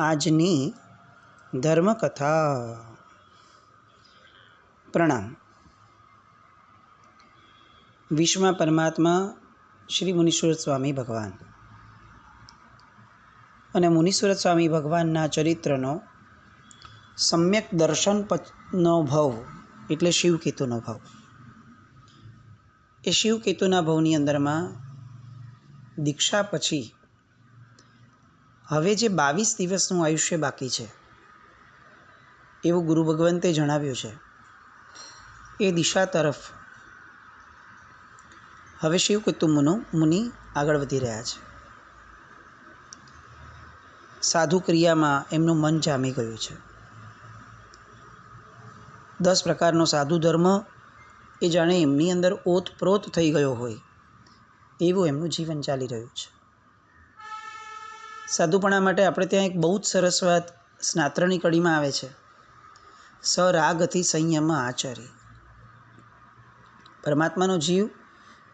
આજની ધર્મકથા. પ્રણામ. વિશ્વમાં પરમાત્મા શ્રી મુનીશ્વર સ્વામી ભગવાન અને મુનીશ્વર સ્વામી ભગવાનના ચરિત્રનો સમ્યક દર્શનનો ભાવ એટલે શિવકેતુનો ભાવ. એ શિવકેતુના ભાવની અંદરમાં દીક્ષા પછી હવે જે 22 દિવસનું આયુષ્ય બાકી છે એવું ગુરુ ભગવંતે જણાવ્યું છે. એ દિશા તરફ હવે શિવકેતુ મુનિ આગળ વધી રહ્યા છે. સાધુ ક્રિયામાં એમનું મન જામી ગયું છે. 10 પ્રકારનો સાધુ ધર્મ એ જાણે એમની અંદર ઓતપ્રોત થઈ ગયો હોય એવું એમનું જીવન ચાલી રહ્યું છે. સાધુપણા માટે આપણે ત્યાં એક બહુ જ સરસ વાત સ્નાત્રની કડીમાં આવે છે. સરાગથી સંયમ આચરી. પરમાત્માનો જીવ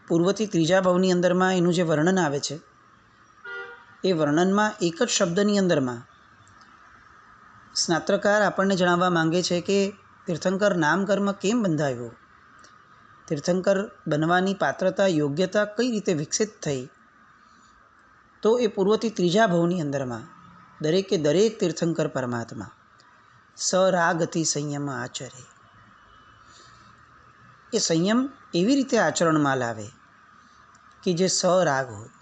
પૂર્વથી ત્રીજા ભાવની અંદરમાં એનું જે વર્ણન આવે છે એ વર્ણનમાં એક જ શબ્દની અંદરમાં સ્નાત્રકાર આપણને જણાવવા માંગે છે કે તીર્થંકર નામકર્મ કેમ બંધાયો, તીર્થંકર બનવાની પાત્રતા યોગ્યતા કઈ રીતે વિકસિત થઈ. તો એ પૂર્વથી ત્રીજા ભાવની અંદરમાં દરેકે દરેક તીર્થંકર પરમાત્મા સરાગથી સંયમ આચરે. એ સંયમ એવી રીતે આચરણમાં લાવે કે જે સરાગ હોય.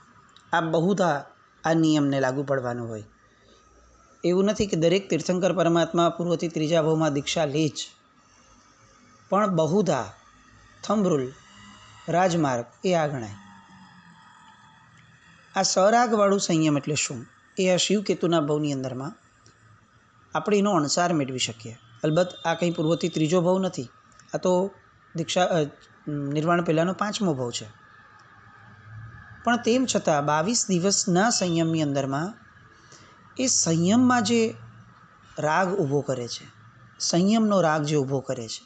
આ બહુધા આ નિયમને લાગુ પડવાનું હોય. એવું નથી કે દરેક તીર્થંકર પરમાત્મા પૂર્વથી ત્રીજા ભાવમાં દીક્ષા લે જ, પણ બહુધા થંબ રૂલ રાજમાર્ગ એ આ ગણાય. આ સરાગવાળું સંયમ એટલે શું એ આ શિવકેતુના ભાવની અંદરમાં આપણે એનો અણસાર મેળવી શકીએ. અલબત્ત આ કંઈ પૂર્વથી ત્રીજો ભાવ નથી, આ તો દીક્ષા નિર્વાણ પહેલાંનો 5મો ભાવ છે. પણ તેમ છતાં 22 દિવસના સંયમની અંદરમાં એ સંયમમાં જે રાગ ઊભો કરે છે, સંયમનો રાગ જે ઊભો કરે છે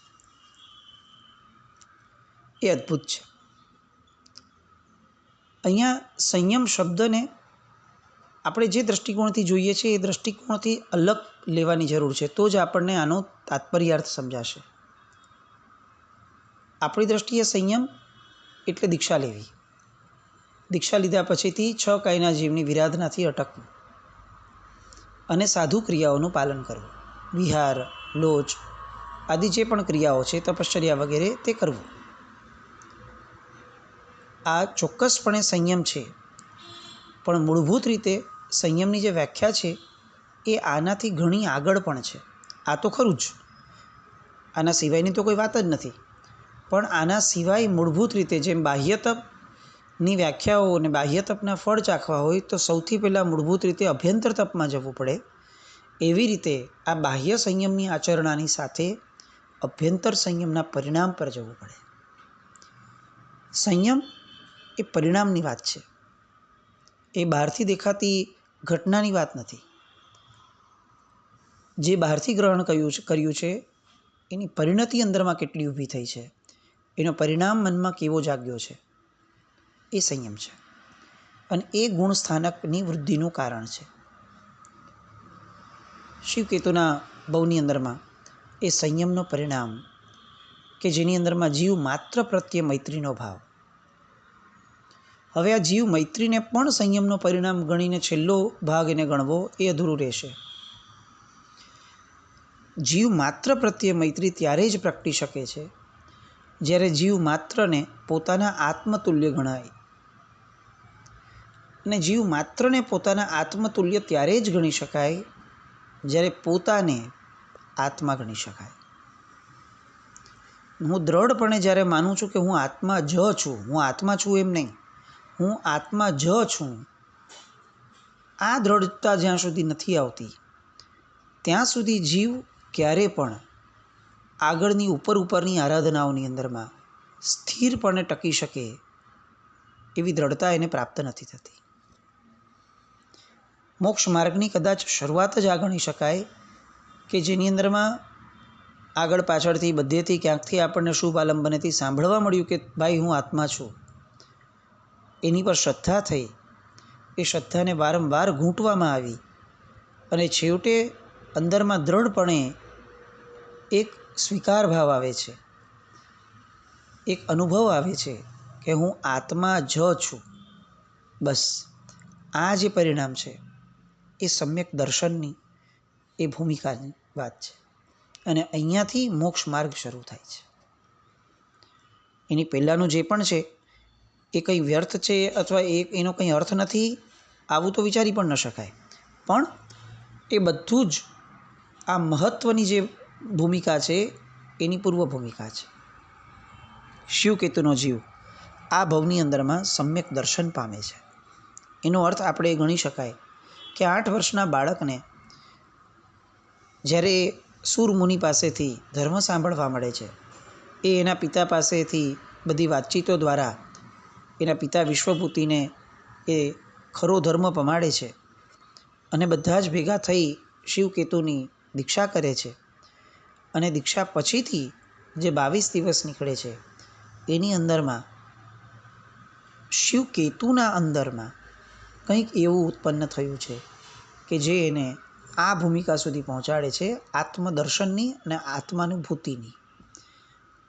એ અદ્ભુત છે. અહીંયા સંયમ શબ્દને આપણે જે દૃષ્ટિકોણથી જોઈએ છીએ એ દૃષ્ટિકોણથી અલગ લેવાની જરૂર છે, તો જ આપણને આનો તાત્પર્યાર્થ સમજાશે. આપણી દૃષ્ટિએ સંયમ એટલે દીક્ષા લેવી. દીક્ષા લીધા પછીથી 6 કાયના જીવની વિરાધનાથી અટકવું અને સાધુ ક્રિયાઓનું પાલન કરવું. વિહાર, લોચ આદિ જે પણ ક્રિયાઓ છે, તપશ્ચર્યા વગેરે તે કરવું. આ ચોક્કસપણે સંયમ છે, પણ મૂળભૂત રીતે સંયમની જે વ્યાખ્યા છે એ આનાથી ઘણી આગળ પણ છે. આ તો ખરું જ, આના સિવાયની તો કોઈ વાત જ નથી. પણ આના સિવાય મૂળભૂત રીતે જેમ બાહ્ય તપની વ્યાખ્યાઓ અને બાહ્ય તપના ફળ ચાખવા હોય તો સૌથી પહેલાં મૂળભૂત રીતે અભ્યંતર તપમાં જવું પડે. એવી રીતે આ બાહ્ય સંયમની આચરણાની સાથે અભ્યંતર સંયમના પરિણામ પર જવું પડે. સંયમ એ પરિણામની વાત છે, એ બહારથી દેખાતી ઘટનાની વાત નથી. જે બહારથી ગ્રહણ કર્યું છે એની પરિણતિ અંદરમાં કેટલી ઊભી થઈ છે, એનો પરિણામ મનમાં કેવો જાગ્યો છે, એ સંયમ છે. અને એ ગુણ સ્થાનકની વૃદ્ધિનું કારણ છે. શિવકેતુના ભાવની અંદરમાં એ સંયમનો પરિણામ કે જેની અંદરમાં જીવ માત્ર પ્રત્યે મૈત્રીનો ભાવ. હવે આ જીવ મૈત્રીને પણ સંયમનો પરિણામ ગણીને છેલ્લો ભાગ એને ગણવો એ અધૂરું રહેશે. જીવ માત્ર પ્રત્યે મૈત્રી ત્યારે જ પ્રગટી શકે છે જ્યારે જીવ માત્રને પોતાના આત્મતુલ્ય ગણાય. અને જીવ માત્રને પોતાના આત્મતુલ્ય ત્યારે જ ગણી શકાય જ્યારે પોતાને આત્મા ગણી શકાય. હું દ્રઢપણે જ્યારે માનું છું કે હું આત્મા જ છું, હું આત્મા છું એમ નહીં, હું આત્મા જ છું, આ દ્રઢતા જ્યાં સુધી નથી આવતી ત્યાં સુધી જીવ ક્યારે પણ આગળની ઉપરની આરાધનાઓની અંદરમાં સ્થિરપણે ટકી શકે એવી દ્રઢતા એને પ્રાપ્ત નથી થતી. મોક્ષ માર્ગની કદાચ શરૂઆત જ આ ગણી શકાય કે જેની અંદરમાં આગળ પાછળથી બધેથી ક્યાંકથી આપણને શુભ આલંબનેથી સાંભળવા મળ્યું કે ભાઈ હું આત્મા છું. એની પર શ્રદ્ધા થઈ, એ શ્રદ્ધાને વારંવાર ઘૂંટવામાં આવી અને છેવટે અંદરમાં દ્રઢપણે એક સ્વીકાર ભાવ આવે છે, એક અનુભવ આવે છે કે હું આત્મા જ છું. બસ આ જે પરિણામ છે એ સમ્યક દર્શનની એ ભૂમિકાની વાત છે. અને અહીંયાથી મોક્ષ માર્ગ શરૂ થાય છે. એની પહેલાંનું જે પણ છે એ કંઈ વ્યર્થ છે અથવા એનો કંઈ અર્થ નથી, આવું તો વિચારી પણ ન શકાય. પણ એ બધું જ આ મહત્ત્વની જે ભૂમિકા છે એની પૂર્વ ભૂમિકા છે. શિવકેતુનો જીવ આ ભવની અંદરમાં સમ્યક દર્શન પામે છે. એનો અર્થ આપણે ગણી શકાય કે 8 વર્ષના બાળકને જ્યારે સુરમુનિ પાસેથી ધર્મ સાંભળવા મળે છે, એ એના પિતા પાસેથી બધી વાતચીતો દ્વારા એના પિતા વિશ્વભૂતિને એ ખરો ધર્મ પમાડે છે અને બધા જ ભેગા થઈ શિવકેતુની દીક્ષા કરે છે. અને દીક્ષા પછીથી જે 22 દિવસ નીકળે છે એની અંદરમાં શિવકેતુના અંદરમાં કંઈક એવું ઉત્પન્ન થયું છે કે જે એને આ ભૂમિકા સુધી પહોંચાડે છે, આત્મદર્શનની અને આત્માનુભૂતિની.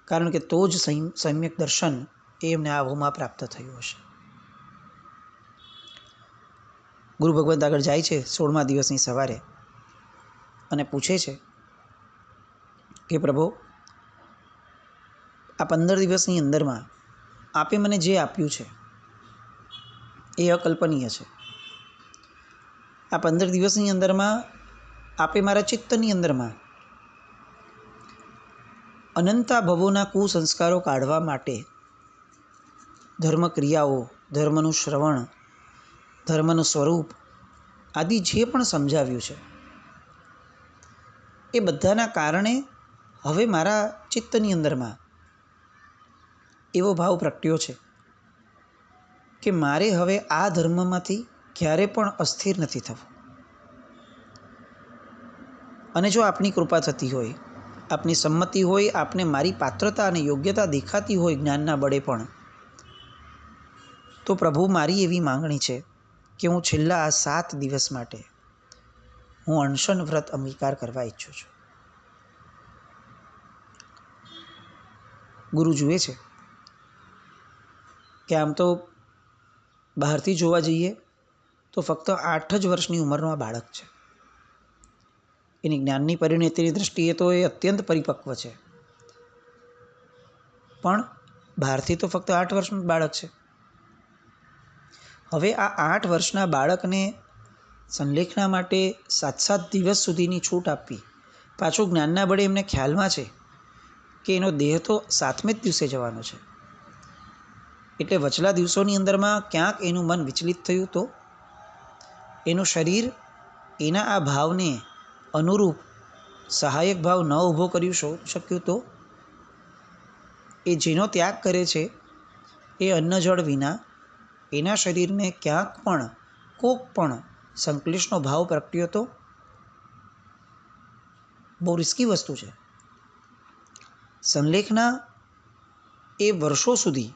કારણ કે તો જ સમ્યક દર્શન એ એમને આવુમાં પ્રાપ્ત થયું હશે. ગુરુ ભગવંત આગળ જાય છે 16મા દિવસની સવારે અને પૂછે છે કે પ્રભુ, આ 15 દિવસની અંદરમાં આપે મને જે આપ્યું છે એ અકલ્પનીય છે. આ 15 દિવસની અંદરમાં આપે મારા ચિત્તની અંદરમાં અનંતા ભવોના કુસંસ્કારો કાઢવા માટે ધર્મ ક્રિયાઓ, ધર્મનું શ્રવણ, ધર્મનું સ્વરૂપ આદિ જે પણ સમજાવ્યું છે એ બધાના કારણે હવે મારા ચિત્તની અંદરમાં એવો ભાવ પ્રગટ્યો છે કે મારે હવે આ ધર્મમાંથી ક્યારે પણ અસ્થિર નથી થવું. અને જો આપની કૃપા થતી હોય, આપની સંમતિ હોય, આપને મારી પાત્રતા અને યોગ્યતા દેખાતી હોય જ્ઞાનના બળે પણ, તો પ્રભુ મારી એવી માંગણી છે કે હું છેલ્લા આ 7 દિવસ માટે હું અનશન વ્રત અંગીકાર કરવા ઈચ્છું છું. ગુરુ જુએ છે કે આમ તો બહારથી જોવા જઈએ તો ફક્ત 8 જ વર્ષની ઉંમરનો આ બાળક છે. એની જ્ઞાનની પરિણતિની દૃષ્ટિએ તો એ અત્યંત પરિપક્વ છે, પણ બહારથી તો ફક્ત 8 વર્ષનું બાળક છે. હવે આ 8 વર્ષના બાળકને સંલેખના માટે 7 દિવસ સુધીની છૂટ આપવી, પાછું જ્ઞાનના બળે એમને ખ્યાલમાં છે કે એનો દેહ તો 7મે જ દિવસે જવાનો છે. એટલે વચલા દિવસોની અંદરમાં ક્યાંક એનું મન વિચલિત થયું તો, એનું શરીર એના આ ભાવને અનુરૂપ સહાયક ભાવ ન ઊભો કરી શક્યું તો, એ જેનો ત્યાગ કરે છે એ અન્ન જળ વિના એના શરીરને ક્યાંક પણ કોક પણ સંકલેશનો ભાવ પ્રગટ્યો તો બહુ રિસ્કી વસ્તુ છે. સંલેખના એ વર્ષો સુધી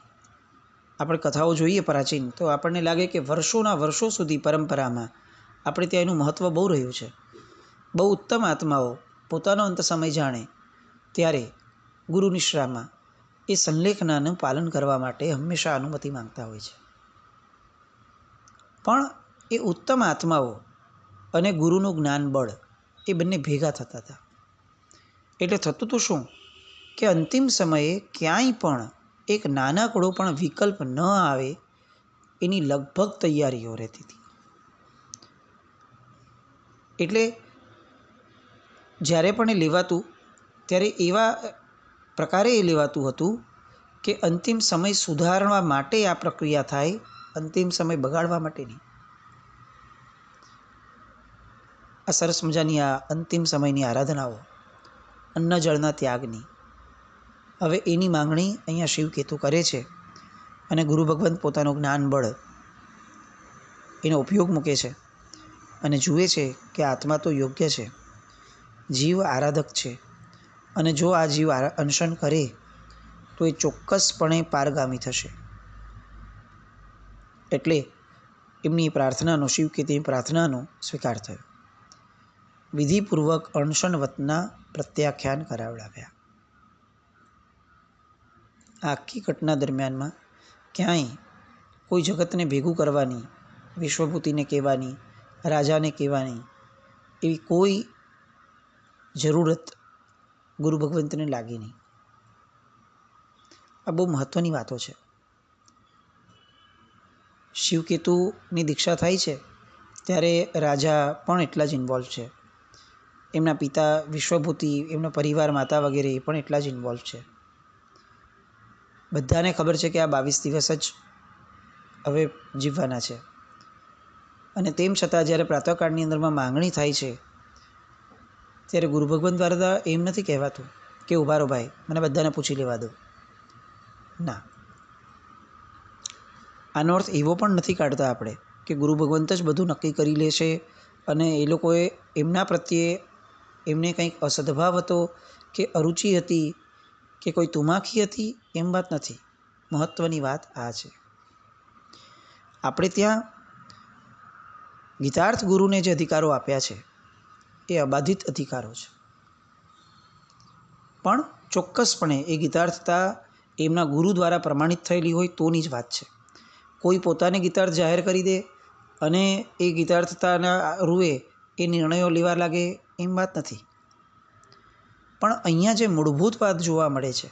આપણે કથાઓ જોઈએ પ્રાચીન તો આપણને લાગે કે વર્ષોના વર્ષો સુધી પરંપરામાં આપણે ત્યાં એનું મહત્ત્વ બહુ રહ્યું છે. બહુ ઉત્તમ આત્માઓ પોતાનો અંત સમય જાણે ત્યારે ગુરુ નિશ્રામાં એ સંલેખનાનું પાલન કરવા માટે હંમેશા અનુમતિ માંગતા હોય છે. પણ એ ઉત્તમ આત્માઓ અને ગુરુનું જ્ઞાન બળ એ બંને ભેગા થતા હતા. એટલે થતું તો શું કે અંતિમ સમયે ક્યાંય પણ એક નાનકડો પણ વિકલ્પ ન આવે એની લગભગ તૈયારીઓ રહેતી હતી. એટલે જ્યારે પણ એ લેવાતું ત્યારે એવા પ્રકારે એ લેવાતું હતું કે અંતિમ સમય સુધારવા માટે આ પ્રક્રિયા થાય, અંતિમ સમય બગાડવા માટે નહીં. આ સરસ મજાની આ અંતિમ સમયની આરાધનાઓ અન્ન જળના ત્યાગની, હવે એની માંગણી અહીંયા શિવકેતુ કરે છે અને ગુરુ ભગવંત પોતાનું જ્ઞાન બળ એનો ઉપયોગ મૂકે છે અને જુએ છે કે આત્મા તો યોગ્ય છે, જીવ આરાધક છે અને જો આ જીવ અનશન કરે તો એ ચોક્કસપણે પારગામી થશે. એટલે એમની પ્રાર્થનાનો, શિવકેતુની પ્રાર્થનાનો સ્વીકાર થયો. વિધિપૂર્વક અણશનવતના પ્રત્યાખ્યાન કરાવડાવ્યા. આ આખી ઘટના દરમિયાનમાં ક્યાંય કોઈ જગતને ભેગું કરવાની, વિશ્વભૂતિને કહેવાની, રાજાને કહેવાની એવી કોઈ જરૂરત ગુરુ ભગવંતને લાગી નહીં. આ બહુ મહત્ત્વની વાતો છે. શિવકેતુની દીક્ષા થાય છે ત્યારે રાજા પણ એટલા જ ઇન્વોલ્વ છે. એમના પિતા વિશ્વભૂતિ, એમનો પરિવાર, માતા વગેરે એ પણ એટલા જ ઇન્વોલ્વ છે. બધાને ખબર છે કે આ 22 દિવસ જ હવે જીવવાના છે. અને તેમ છતાં જ્યારે પ્રાતઃકાળની અંદરમાં માંગણી થાય છે ત્યારે ગુરુ ભગવંત દ્વારા એમ નથી કહેવાતું કે ઊભા રહો ભાઈ, મને બધાને પૂછી લેવા દો. ના, આનો અર્થ એવો પણ નથી કાઢતા આપણે કે ગુરુ ભગવંત જ બધું નક્કી કરી લે છે અને એ લોકોએ એમના પ્રત્યે એમને કંઈક અસદભાવ હતો કે અરુચિ હતી કે કોઈ તુમાખી હતી, એમ વાત નથી. મહત્ત્વની વાત આ છે. આપણે ત્યાં ગીતાર્થ ગુરુને જે અધિકારો આપ્યા છે એ અબાધિત અધિકારો છે, પણ ચોક્કસપણે એ ગીતાર્થતા એમના ગુરુ દ્વારા પ્રમાણિત થયેલી હોય તોની જ વાત છે. કોઈ પોતાને ગીતાર્થ જાહેર કરી દે અને એ ગીતાર્થતાના રૂએ એ નિર્ણયો લેવા લાગે, એમ વાત નથી. પણ અહીંયા જે મૂળભૂત વાત જોવા મળે છે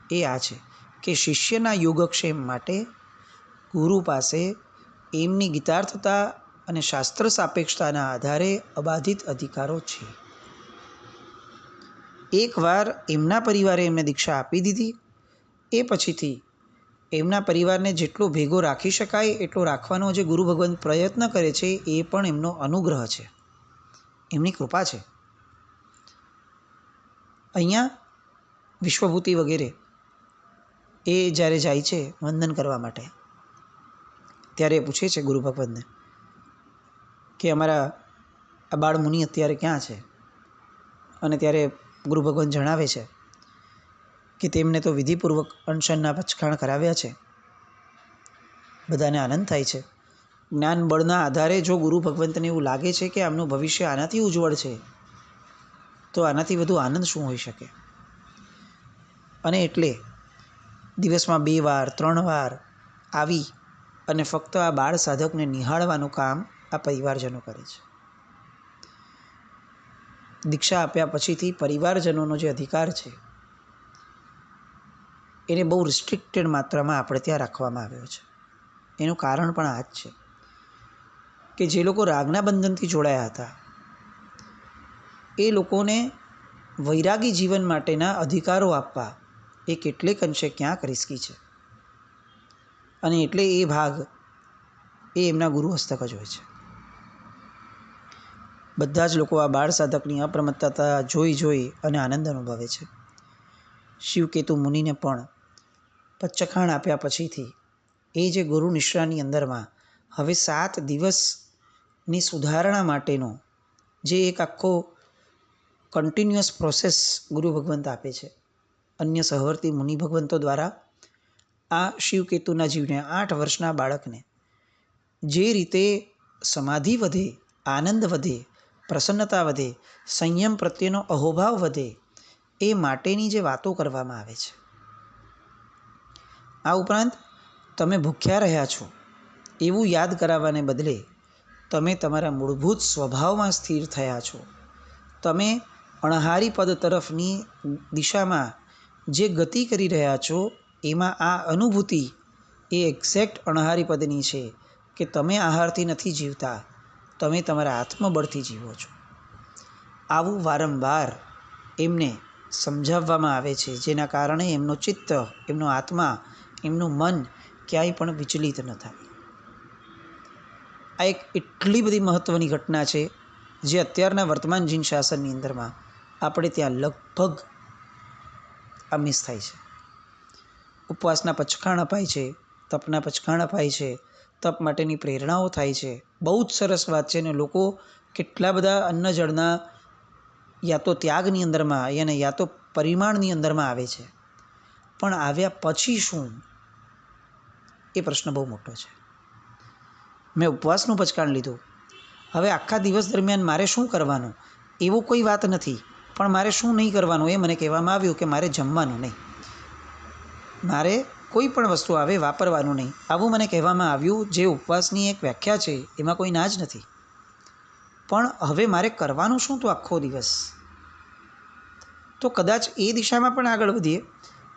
એ આ છે કે શિષ્યના યોગક્ષેમ માટે ગુરુ પાસે એમની ગીતાર્થતા અને શાસ્ત્ર સાપેક્ષતાના આધારે અબાધિત અધિકારો છે. એકવાર એમના પરિવારે એમને દીક્ષા આપી દીધી, એ પછીથી એમના પરિવારને જેટલો ભેગો રાખી શકાય એટલો રાખવાનો જે ગુરુ ભગવંત પ્રયત્ન કરે છે એ પણ એમનો અનુગ્રહ છે, એમની કૃપા છે. અહીંયા વિશ્વભૂતિ વગેરે એ જ્યારે જાય છે વંદન કરવા માટે ત્યારે પૂછે છે ગુરુ ભગવંતને કે અમારા આ બાળમુનિ અત્યારે ક્યાં છે? અને ત્યારે ગુરુ ભગવંત જણાવે છે કે તેમને તો વિધિપૂર્વક અનશનના પચખાણ કરાવ્યા છે. બધાને આનંદ થાય છે. જ્ઞાન બળના આધારે જો ગુરુ ભગવંતને એવું લાગે છે કે આમનું ભવિષ્ય આનાથી ઉજ્જવળ છે તો આનાથી વધુ આનંદ શું હોઈ શકે? અને એટલે દિવસમાં 2 વાર 3 વાર આવી અને ફક્ત આ બાળ સાધકને નિહાળવાનું કામ આ પરિવારજનો કરે છે. દીક્ષા આપ્યા પછીથી પરિવારજનોનો જે અધિકાર છે એને બહુ રિસ્ટ્રિક્ટેડ માત્રામાં આપણે ત્યાં રાખવામાં આવ્યો છે. એનું કારણ પણ આ જ છે કે જે લોકો રાગના બંધનથી જોડાયા હતા એ લોકોને વૈરાગી જીવન માટેના અધિકારો આપવા એ કેટલેક અંશે ક્યાંક રિસ્કી છે. અને એટલે એ ભાગ એ એમના ગુરુ હસ્તક જ હોય છે. બધા જ લોકો આ બાળ સાધકની અપ્રમત્તતા જોઈ અને આનંદ અનુભવે છે. શિવકેતુ મુનિને પણ પચ્ચખાણ આપ્યા પછીથી એ જે ગુરુ નિશ્રાની અંદરમાં હવે 7 દિવસની સુધારણા માટેનો જે એક આખો કન્ટિન્યુઅસ પ્રોસેસ ગુરુ ભગવંત આપે છે અન્ય સહવર્તી મુનિ ભગવંતો દ્વારા આ શિવકેતુના જીવને 8 વર્ષના બાળકને જે રીતે સમાધિ વધે, આનંદ વધે, પ્રસન્નતા વધે, સંયમ પ્રત્યેનો અહોભાવ વધે એ માટેની જે વાતો કરવામાં આવે છે. આ ઉપરાંત તમે ભૂખ્યા રહ્યા છો એવું યાદ કરાવવાને બદલે તમે તમારા મૂળભૂત સ્વભાવમાં સ્થિર થયા છો, તમે અણહારી પદ તરફની દિશામાં જે ગતિ કરી રહ્યા છો એમાં આ અનુભૂતિ એ એક્ઝેક્ટ અણહારી પદની છે કે તમે આહારથી નથી જીવતા, તમે તમારા આત્મબળથી જીવો છો. આવું વારંવાર એમને સમજાવવામાં આવે છે, જેના કારણે એમનો ચિત્ત, એમનો આત્મા, એમનું મન ક્યાંય પણ વિચલિત ન થાય. આ એક એટલી બધી મહત્ત્વની ઘટના છે જે અત્યારના વર્તમાન જીન શાસનની અંદરમાં આપણે ત્યાં લગભગ આ મિસ થાય છે. ઉપવાસના પચખાણ અપાય છે, તપના પચખાણ અપાય છે, તપ માટેની પ્રેરણાઓ થાય છે, બહુ જ સરસ વાત છે. ને લોકો કેટલા બધા અન્ન જળના યા તો ત્યાગની અંદરમાં યા તો પરિમાણની અંદરમાં આવે છે, પણ આવ્યા પછી શું એ પ્રશ્ન બહુ મોટો છે. મેં ઉપવાસનું પચખાણ લીધું, હવે આખા દિવસ દરમિયાન મારે શું કરવાનું એવું કોઈ વાત નથી, પણ મારે શું નહીં કરવાનું એ મને કહેવામાં આવ્યું કે મારે જમવાનું નહીં, મારે કોઈ પણ વસ્તુ આવે વાપરવાનું નહીં, આવું મને કહેવામાં આવ્યું. જે ઉપવાસની એક વ્યાખ્યા છે એમાં કોઈ ના જ નથી. પણ હવે મારે કરવાનું શું તો આખો દિવસ? તો કદાચ એ દિશામાં પણ આગળ વધીએ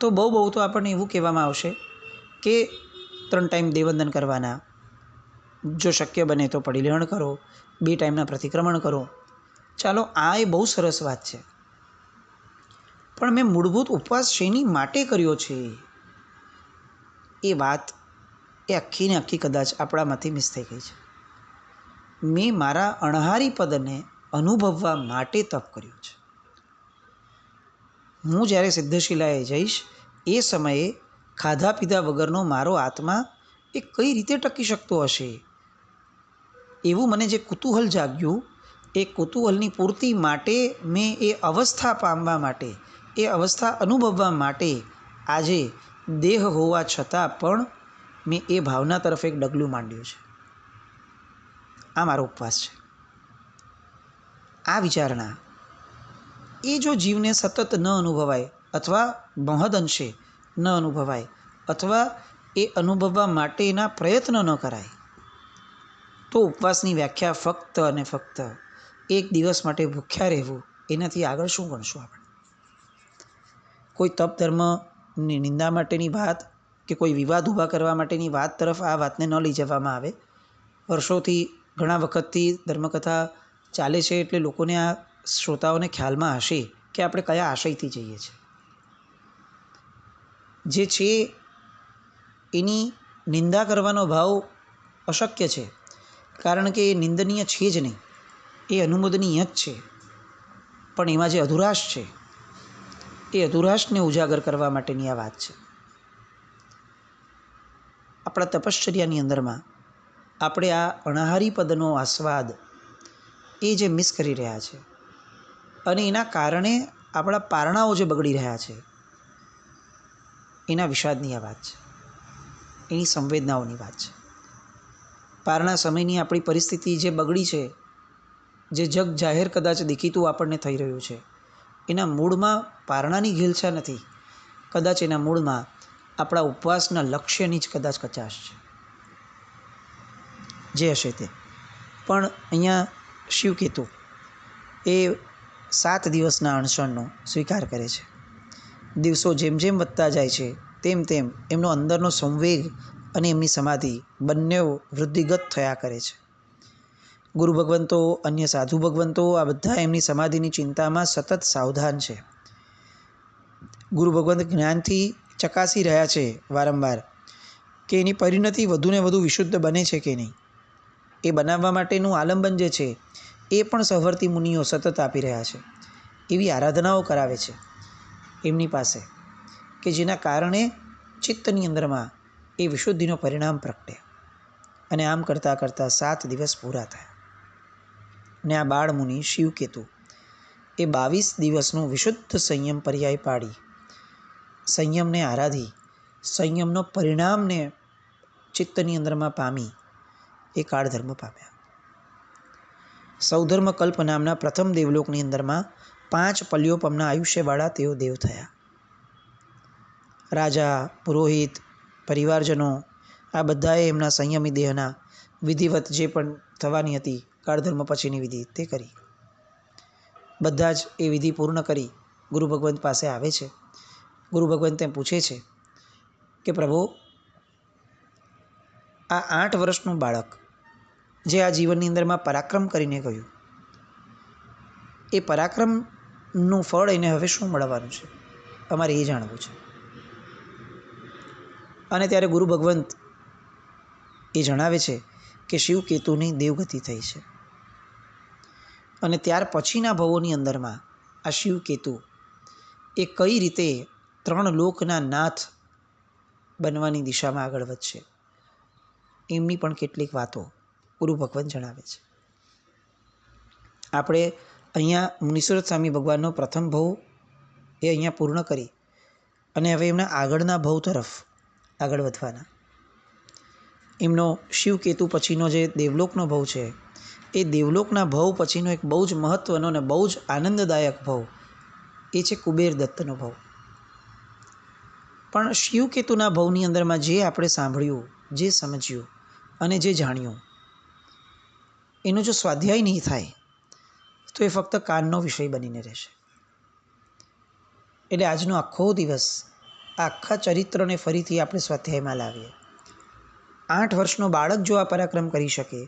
તો બહુ તો આપણને એવું કહેવામાં આવશે કે 3 ટાઈમ દેવવંદન કરવાના, જો શક્ય બને તો પડીલેહણ કરો, 2 ટાઈમના પ્રતિક્રમણ કરો. ચાલો, આ એ બહુ સરસ વાત છે, પણ મેં મૂળભૂત ઉપવાસ શેની માટે કર્યો છે એ વાત એ આખી ને આખી કદાચ આપણામાંથી મિસ થઈ ગઈ છે. મેં મારા અણહારી પદને અનુભવવા માટે તપ કર્યું છે. હું જ્યારે સિદ્ધશિલાએ જઈશ એ સમયે ખાધા પીધા વગરનો મારો આત્મા એ કઈ રીતે ટકી શકતો હશે, એવું મને જે કુતૂહલ જાગ્યું, એ કુતૂહલની પૂર્તિ માટે મેં એ અવસ્થા પામવા માટે, એ અવસ્થા અનુભવવા માટે આજે દેહ હોવા છતાં પણ મેં એ ભાવના તરફ એક ડગલું માંડ્યું છે. આ મારો ઉપવાસ છે. આ વિચારણા એ જો જીવને સતત ન અનુભવાય અથવા મહદ અંશે ન અનુભવાય અથવા એ અનુભવવા માટેના પ્રયત્ન ન કરાય તો ઉપવાસની વ્યાખ્યા ફક્ત અને ફક્ત એક દિવસ માટે ભૂખ્યા રહેવું, એનાથી આગળ શું ગણશું આપણે? કોઈ તપ ધર્મની નિંદા માટેની વાત કે કોઈ વિવાદ ઊભા કરવા માટેની વાત તરફ આ વાતને ન લઈ જવામાં આવે. વર્ષોથી, ઘણા વખતથી ધર્મકથા ચાલે છે, એટલે લોકોને, આ શ્રોતાઓને ખ્યાલમાં હશે કે આપણે કયા આશયથી જઈએ છીએ. જે છે એની નિંદા કરવાનો ભાવ અશક્ય છે, કારણ કે એ નિંદનીય છે જ નહીં, એ અનુમોદનીય જ છે. પણ એમાં જે અધુરાશ છે એ અધુરાશને ઉજાગર કરવા માટેની આ વાત છે. આપણા તપશ્ચર્યાની અંદરમાં આપણે આ અણહારી પદનો આસ્વાદ એ જે મિસ કરી રહ્યા છે અને એના કારણે આપણા પારણાઓ જે બગડી રહ્યા છે, એના વિષાદની આ વાત છે, એની સંવેદનાઓની વાત છે. પારણા સમયની આપણી પરિસ્થિતિ જે બગડી છે, જે જગ જાહેર કદાચ દેખીતું આપણને થઈ રહ્યું છે, એના મૂળમાં પારણાની ઘેલછા નથી, કદાચ એના મૂળમાં આપણા ઉપવાસના લક્ષ્યની જ કદાચ કચાશ છે. જે હશે તે. પણ અહીંયા શિવકેતુ એ 7 દિવસના અણશણનો સ્વીકાર કરે છે. દિવસો જેમ જેમ વધતા જાય છે તેમ તેમ એમનો અંદરનો સંવેગ અને એમની સમાધિ બંને વૃદ્ધિગત થયા કરે છે. ગુરુ ભગવંતો, અન્ય સાધુ ભગવંતો, આ બધા એમની સમાધિની ચિંતામાં સતત સાવધાન છે. ગુરુ ભગવંત જ્ઞાનથી ચકાસી રહ્યા છે વારંવાર કે એની પરિણતિ વધુને વધુ વિશુદ્ધ બને છે કે નહીં. એ બનાવવા માટેનું આલંબન જે છે એ પણ સહવર્તી મુનિઓ સતત આપી રહ્યા છે. એવી આરાધનાઓ કરાવે છે એમની પાસે કે જેના કારણે ચિત્તની અંદરમાં એ વિશુદ્ધિનો પરિણામ પ્રગટે. અને આમ કરતાં કરતાં 7 દિવસ પૂરા થયા. ને આ બાળમુનિ શિવકેતુ એ 22 દિવસનું વિશુદ્ધ સંયમ પર્યાય પાડી, સંયમને આરાધી, સંયમનો પરિણામને ચિત્તની અંદરમાં પામી એ કાળધર્મ પામ્યા. સૌધર્મ કલ્પ નામના પ્રથમ દેવલોકની અંદરમાં 5 પલ્યોપમના આયુષ્યવાળા તેઓ દેવ થયા. રાજા, પુરોહિત, પરિવારજનો આ બધાએ એમના સંયમી દેહના વિધિવત જે પણ થવાની હતી કાળધર્મ પછીની વિધિ તે કરી. બધા જ એ વિધિ પૂર્ણ કરી ગુરુ ભગવંત પાસે આવે છે. ગુરુ ભગવંતે પૂછે છે કે પ્રભુ, આ 8 વર્ષનું બાળક જે આ જીવનની અંદરમાં પરાક્રમ કરીને ગયું, એ પરાક્રમનું ફળ એને હવે શું મળવાનું છે, અમારે એ જાણવું છે. અને ત્યારે ગુરુ ભગવંત એ જણાવે છે કે શિવકેતુની દેવગતિ થઈ છે. અને ત્યાર પછીના ભવોની અંદરમાં આ શિવકેતુ એ કઈ રીતે 3 લોકના નાથ બનવાની દિશામાં આગળ વધશે, એમની પણ કેટલીક વાતો ગુરુ ભગવંત જણાવે છે. આપણે અહીંયા મુનીશ્વર સ્વામી ભગવાનનો પ્રથમ ભવ એ અહીંયા પૂર્ણ કરી અને હવે એમના આગળના ભવ તરફ આગળ વધવાના. એમનો શિવકેતુ પછીનો જે દેવલોકનો ભવ છે એ દેવલોકના ભવ પછીનો એક બહુ જ મહત્ત્વનો અને બહુ જ આનંદદાયક ભવ એ છે કુબેર દત્તનો ભવ. પણ શિવકેતુના ભવની અંદરમાં જે આપણે સાંભળ્યું, જે સમજ્યું અને જે જાણ્યું, એનો જો સ્વાધ્યાય નહીં થાય તો એ ફક્ત કાનનો વિષય બનીને રહેશે. એટલે આજનો આખો દિવસ આખા ચરિત્રને ફરીથી આપણે સ્વાધ્યાયમાં લાવીએ. 8 વર્ષનો બાળક જો આ પરાક્રમ કરી શકે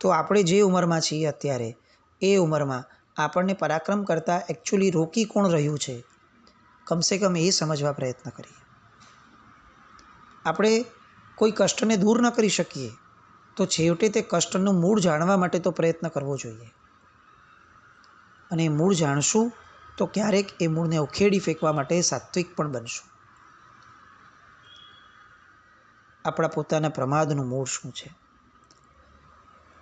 તો આપણે જે ઉંમરમાં છીએ અત્યારે, એ ઉંમરમાં આપણને પરાક્રમ કરતાં એકચ્યુઅલી રોકી કોણ રહ્યું છે, કમસે કમ એ સમજવા પ્રયત્ન કરીએ. આપણે કોઈ કષ્ટને દૂર ન કરી શકીએ તો છેવટે તે કષ્ટનું મૂળ જાણવા માટે તો પ્રયત્ન કરવો જોઈએ. અને એ મૂળ જાણશું તો ક્યારેક એ મૂળને ઉખેડી ફેંકવા માટે સાત્વિક પણ બનશું. આપણા પોતાના પ્રમાદનું મૂળ શું છે?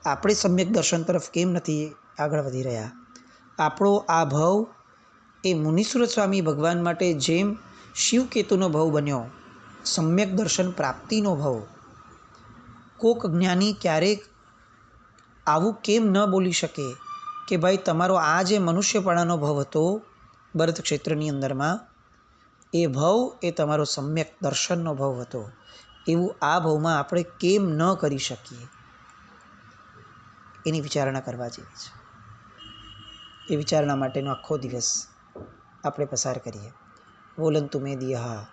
આપણે સમ્યક દર્શન તરફ કેમ નથી આગળ વધી રહ્યા? આપણો આ ભવ એ મુનીશ્વર સ્વામી ભગવાન માટે જેમ શિવકેતુનો ભવ બન્યો, સમ્યક દર્શન પ્રાપ્તિનો ભવ, કોક જ્ઞાની ક્યારેક આવું કેમ ન બોલી શકે કે ભાઈ તમારો આ જે મનુષ્યપણાનો ભવ હતો ભરત ક્ષેત્રની અંદરમાં, એ ભવ એ તમારો સમ્યક દર્શનનો ભવ હતો, એવું આ ભવમાં આપણે કેમ ન કરી શકીએ? એની વિચારણા કરવા જેવી છે. એ વિચારણા માટેનો આખો દિવસ આપણે પસાર કરીએ. બોલંતુ મે દિયા,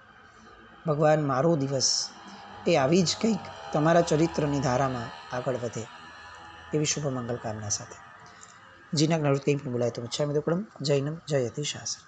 ભગવાન મારો દિવસ એ આવી જ કંઈક તમારા ચરિત્રની ધારામાં આગળ વધે એવી શુભ મંગલ કામના સાથે. જીના જ્ઞાન કંઈ પણ બોલાય તો ઈચ્છા મિત્રકુળમ. જૈનમ જયતિ શાસન.